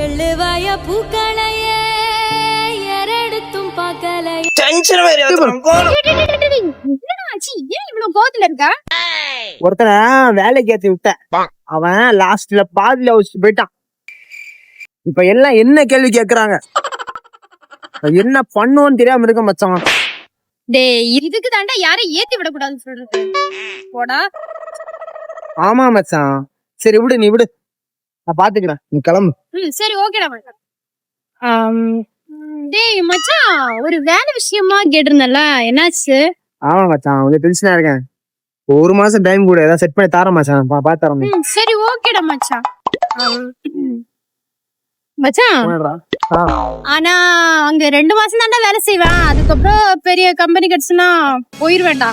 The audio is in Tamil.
எழுவாய பூக்களையே எரெடுத்தும் பார்க்கலையே. டென்ஷன் வேற ஏத்துறோம் கோல. என்னடா ஆச்சு? ஏன் இவ்வளவு கோவத்துல இருக்க? ஒருத்தனை வேலைக்கு ஏத்தி விட்டேன், அவன் லாஸ்ட்ல பாதியில வச்சுட்டு போயிட்டான். இப்ப எல்லாம் என்ன கேள்வி கேக்குறாங்க, என்ன பண்ணுவோன்னு தெரியாம இருக்க மச்சான். டேய் இதுக்கு தாண்டா யாரையும் ஏத்தி விடக்கூடாதுன்னு சொல்றது. போடா. ஆமா மச்சான், சரி விடு, நீ விடு, நான் பாத்துக்கிறேன், நீ கிளம்பு. சரி ஓகேடா மச்சான். டேய் மச்சான், ஒரு வேலை விஷயமா கேட்டிருந்தல, என்னாச்சு? ஆமா மச்சான், கொஞ்சம் டென்ஷனா இருக்கேன். ஒரு மாசம் டைம் கூட ஏதாவது செட் பண்ணி தரேன் மச்சான், பாத்துறேன். சரி ஓகேடா மச்சான். மச்சான் ஆனா அங்க 2 மாசம் தாண்டா வேலை செய்வேன், அதுக்கப்புறம் பெரிய கம்பெனி கிடைச்சுன்னா போயிருவேண்டா.